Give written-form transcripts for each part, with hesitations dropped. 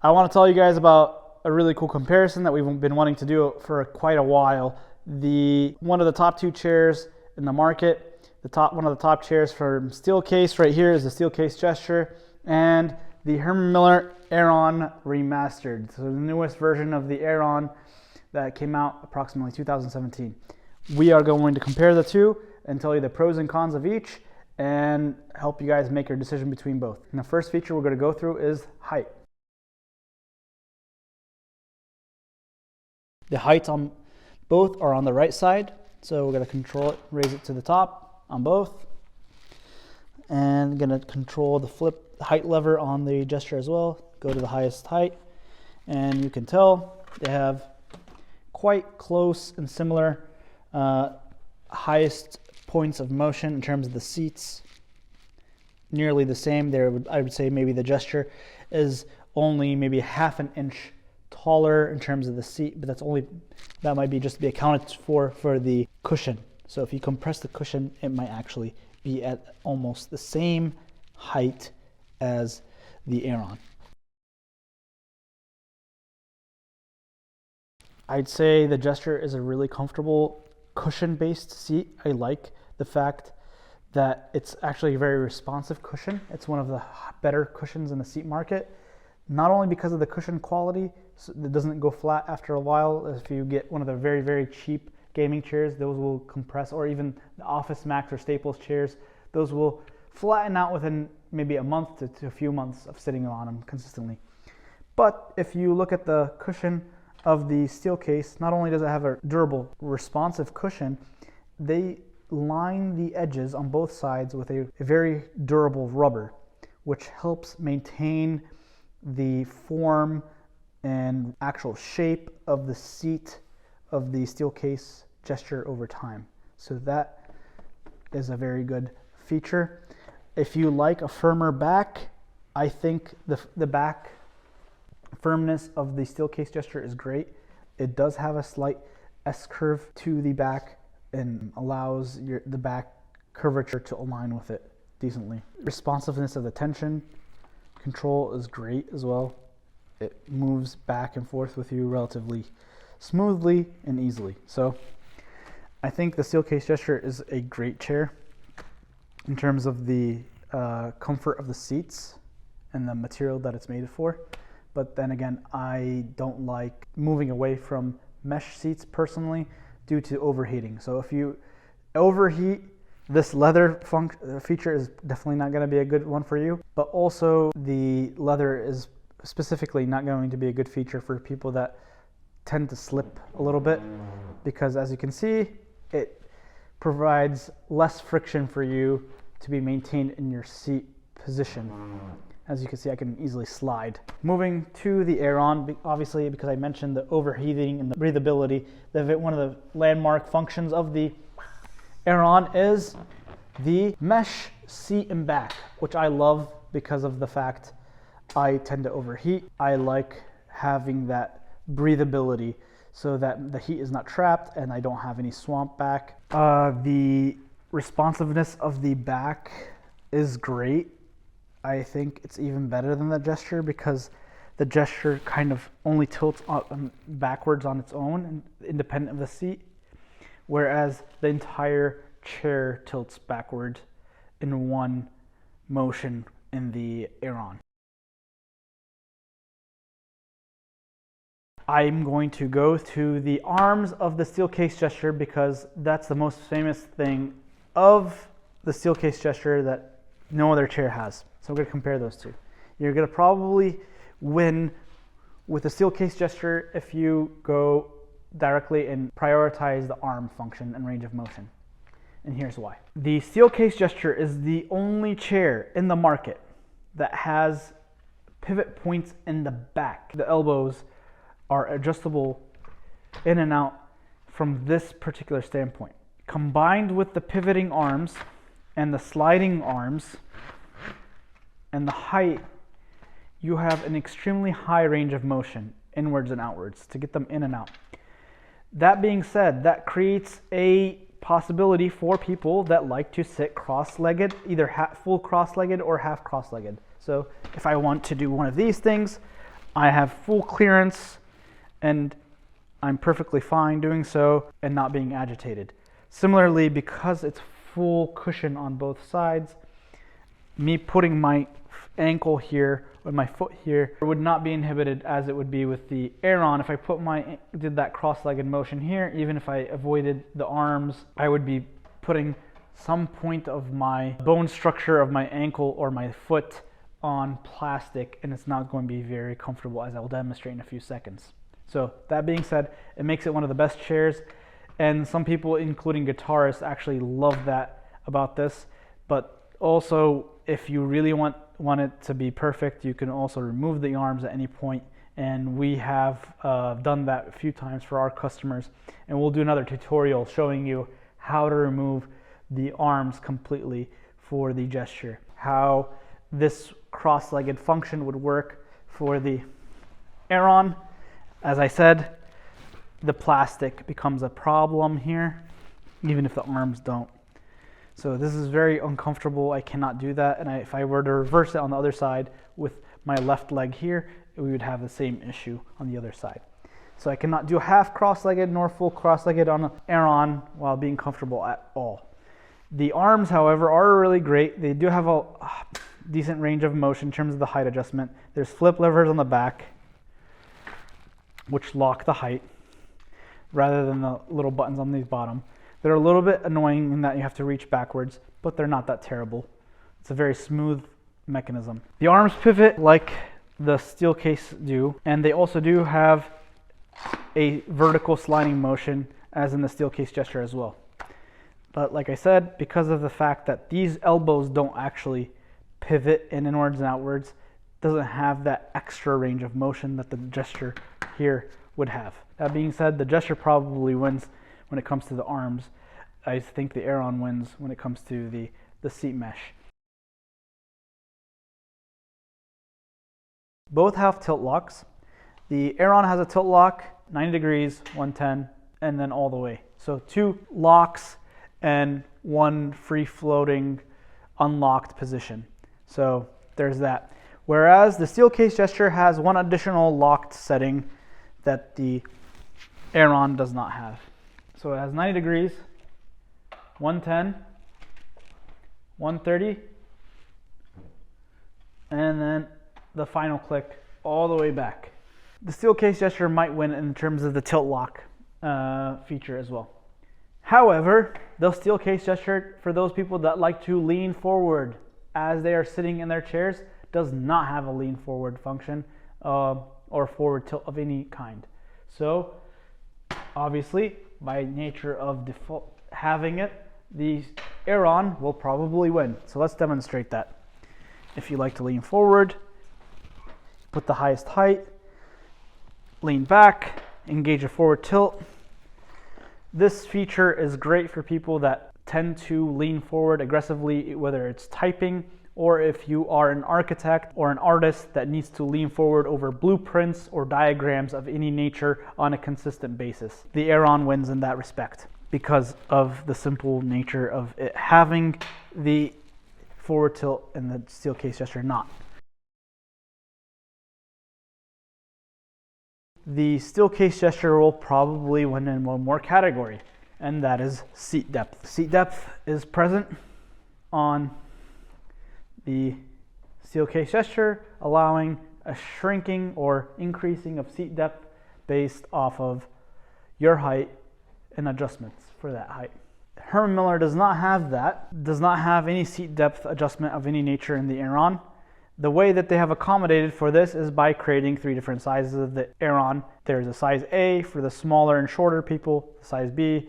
I want to tell you guys about a really cool comparison that we've been wanting to do for quite a while. One of the top 2 chairs in the market, one of the top chairs from Steelcase right here is the Steelcase Gesture, and the Herman Miller Aeron Remastered. So the newest version of the Aeron that came out approximately 2017. We are going to compare the two and tell you the pros and cons of each and help you guys make your decision between both. And the first feature we're going to go through is height. The heights on both are on the right side, so we're going to control it, raise it to the top on both, and going to control the flip height lever on the gesture as well. Go to the highest height, and you can tell they have quite close and similar highest points of motion in terms of the seats. Nearly the same there. I would say maybe the gesture is only maybe ½ an inch taller in terms of the seat, but that might be just be accounted for the cushion. So if you compress the cushion, it might actually be at almost the same height as the Aeron. I'd say the Gesture is a really comfortable cushion-based seat. I like the fact that it's actually a very responsive cushion. It's one of the better cushions in the seat market, not only because of the cushion quality, so it doesn't go flat after a while. If you get one of the very, very cheap gaming chairs, those will compress, or even the Office Max or Staples chairs, those will flatten out within maybe a month to a few months of sitting on them consistently. But if you look at the cushion of the Steelcase, not only does it have a durable, responsive cushion, they line the edges on both sides with a very durable rubber, which helps maintain the form and actual shape of the seat of the Steelcase Gesture over time. So that is a very good feature. If you like a firmer back, I think the back firmness of the Steelcase Gesture is great. It does have a slight S-curve to the back and allows the back curvature to align with it decently. Responsiveness of the tension control is great as well. It moves back and forth with you relatively smoothly and easily. So I think the Steelcase Gesture is a great chair in terms of the comfort of the seats and the material that it's made for. But then again, I don't like moving away from mesh seats personally due to overheating. So if you overheat, this leather feature is definitely not going to be a good one for you. But also the leather is specifically not going to be a good feature for people that tend to slip a little bit, because as you can see, it provides less friction for you to be maintained in your seat position. As you can see, I can easily slide. Moving to the Aeron, obviously because I mentioned the overheating and the breathability, one of the landmark functions of the Aeron is the mesh seat and back, which I love because of the fact I tend to overheat. I like having that breathability so that the heat is not trapped and I don't have any swamp back. The responsiveness of the back is great. I think it's even better than the Gesture because the Gesture kind of only tilts backwards on its own, independent of the seat, whereas the entire chair tilts backward in one motion in the Aeron. I'm going to go to the arms of the Steelcase Gesture because that's the most famous thing of the Steelcase Gesture that no other chair has. So we're going to compare those two. You're going to probably win with the Steelcase Gesture if you go directly and prioritize the arm function and range of motion. And here's why. The Steelcase Gesture is the only chair in the market that has pivot points in the back. The elbows are adjustable in and out from this particular standpoint. Combined with the pivoting arms and the sliding arms and the height, you have an extremely high range of motion inwards and outwards to get them in and out. That being said, that creates a possibility for people that like to sit cross-legged, either full cross-legged or half cross-legged. So if I want to do one of these things, I have full clearance and I'm perfectly fine doing so and not being agitated. Similarly, because it's full cushion on both sides, me putting my ankle here or my foot here would not be inhibited as it would be with the Aeron. If I did that cross-legged motion here, even if I avoided the arms, I would be putting some point of my bone structure of my ankle or my foot on plastic, and it's not going to be very comfortable, as I will demonstrate in a few seconds. So that being said, it makes it one of the best chairs, and some people, including guitarists, actually love that about this. But also, if you really want it to be perfect, you can also remove the arms at any point, and we have done that a few times for our customers, and we'll do another tutorial showing you how to remove the arms completely for the gesture, how this cross-legged function would work for the Aeron. As I said, the plastic becomes a problem here, even if the arms don't. So this is very uncomfortable. I cannot do that. And if I were to reverse it on the other side with my left leg here, we would have the same issue on the other side. So I cannot do half cross-legged nor full cross-legged on the Aeron while being comfortable at all. The arms, however, are really great. They do have a decent range of motion in terms of the height adjustment. There's flip levers on the back, which lock the height, rather than the little buttons on the bottom. They're a little bit annoying in that you have to reach backwards, but they're not that terrible. It's a very smooth mechanism. The arms pivot like the Steelcase do, and they also do have a vertical sliding motion as in the Steelcase Gesture as well. But like I said, because of the fact that these elbows don't actually pivot inwards and outwards, doesn't have that extra range of motion that the Gesture here would have. That being said, the Gesture probably wins when it comes to the arms. I think the Aeron wins when it comes to the seat mesh. Both have tilt locks. The Aeron has a tilt lock, 90 degrees, 110, and then all the way. So 2 locks and 1 free-floating unlocked position. So there's that. Whereas the Steelcase Gesture has 1 additional locked setting that the Aeron does not have. So it has 90 degrees, 110, 130, and then the final click all the way back. The Steelcase Gesture might win in terms of the tilt lock feature as well. However, the Steelcase Gesture, for those people that like to lean forward as they are sitting in their chairs, does not have a lean forward function or forward tilt of any kind. So obviously, by nature of default having it, the Aeron will probably win. So let's demonstrate that. If you like to lean forward, put the highest height, lean back, engage a forward tilt. This feature is great for people that tend to lean forward aggressively, whether it's typing or if you are an architect or an artist that needs to lean forward over blueprints or diagrams of any nature on a consistent basis. The Aeron wins in that respect because of the simple nature of it having the forward tilt and the Steelcase Gesture not. The Steelcase Gesture will probably win in one more category, and that is seat depth. Seat depth is present on the Steelcase Gesture, allowing a shrinking or increasing of seat depth based off of your height and adjustments for that height. Herman Miller does not have that, does not have any seat depth adjustment of any nature in the Aeron. The way that they have accommodated for this is by creating 3 different sizes of the Aeron. There's a size A for the smaller and shorter people, size B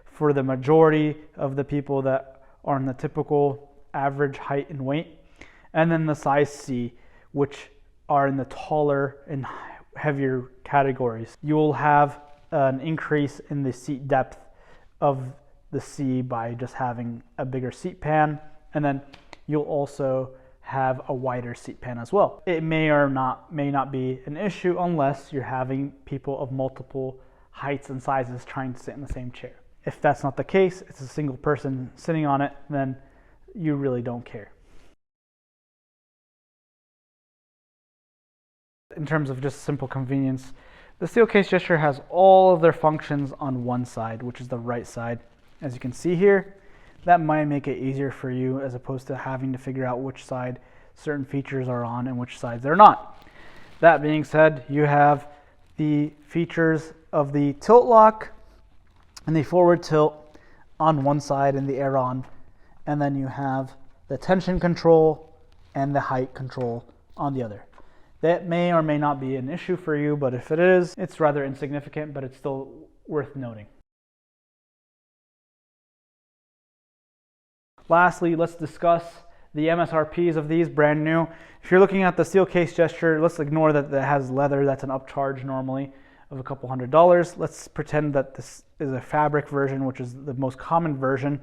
for the majority of the people that are in the typical average height and weight, and then the size C, which are in the taller and heavier categories. You will have an increase in the seat depth of the C by just having a bigger seat pan, and then you'll also have a wider seat pan as well. It may not be an issue unless you're having people of multiple heights and sizes trying to sit in the same chair. If that's not the case, it's a single person sitting on it, then you really don't care. in terms of just simple convenience, the Steelcase Gesture has all of their functions on one side, which is the right side. As you can see here, that might make it easier for you as opposed to having to figure out which side certain features are on and which sides they're not. That being said, you have the features of the tilt lock and the forward tilt on one side and the Aeron, and then you have the tension control and the height control on the other. That may or may not be an issue for you, but if it is, it's rather insignificant, but it's still worth noting. Lastly, let's discuss the MSRPs of these, brand new. If you're looking at the Steelcase Gesture, let's ignore that it has leather. That's an upcharge normally of a couple $100s. Let's pretend that this is a fabric version, which is the most common version,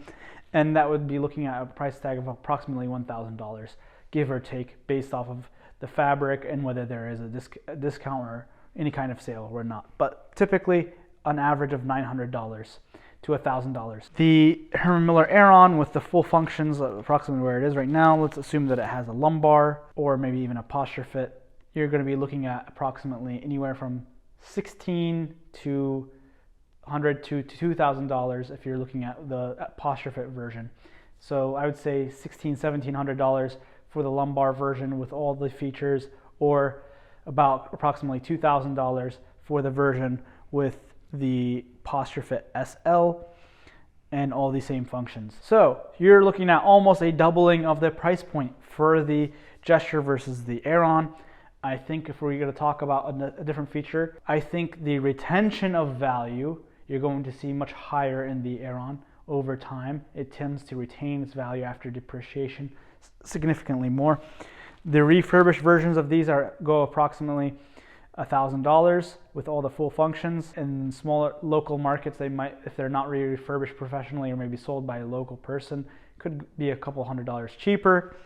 and that would be looking at a price tag of approximately $1,000, give or take, based off of the fabric and whether there is a discount or any kind of sale or not. But typically, an average of $900 to $1,000. The Herman Miller Aeron with the full functions, approximately where it is right now, let's assume that it has a lumbar or maybe even a posture fit. You're going to be looking at approximately anywhere from $1,600 to $2,000 if you're looking at the posture fit version. So I would say $1,700 for the lumbar version with all the features, or about approximately $2,000 for the version with the posture fit SL and all the same functions. So you're looking at almost a doubling of the price point for the Gesture versus the Aeron. I think if we're going to talk about a different feature, I think the retention of value, you're going to see much higher in the Aeron over time. It tends to retain its value after depreciation significantly more. The refurbished versions of these go approximately $1,000 with all the full functions. In smaller local markets, they might, if they're not refurbished professionally or maybe sold by a local person, could be a couple $100s cheaper.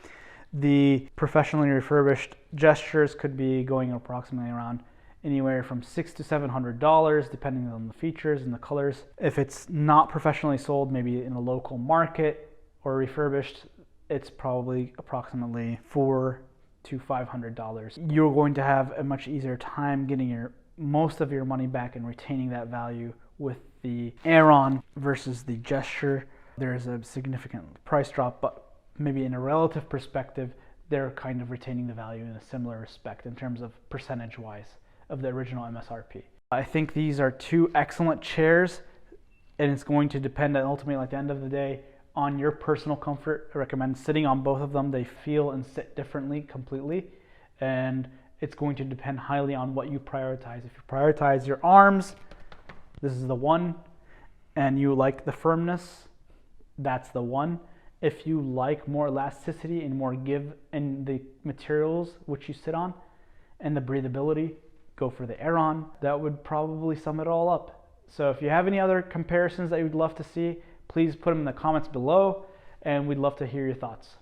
The professionally refurbished Gestures could be going approximately around anywhere from $600 to $700, depending on the features and the colors. If it's not professionally sold, maybe in a local market or refurbished, it's probably approximately $400 to $500. You're going to have a much easier time getting most of your money back and retaining that value with the Aeron versus the Gesture. There's a significant price drop, but maybe in a relative perspective, they're kind of retaining the value in a similar respect in terms of percentage-wise of the original MSRP. I think these are two excellent chairs, and it's going to depend ultimately at the end of the day on your personal comfort. I recommend sitting on both of them. They feel and sit differently completely, and it's going to depend highly on what you prioritize. If you prioritize your arms, this is the one, and you like the firmness, that's the one. If you like more elasticity and more give in the materials which you sit on and the breathability, go for the Aeron. That would probably sum it all up. So if you have any other comparisons that you'd love to see, please put them in the comments below, and we'd love to hear your thoughts.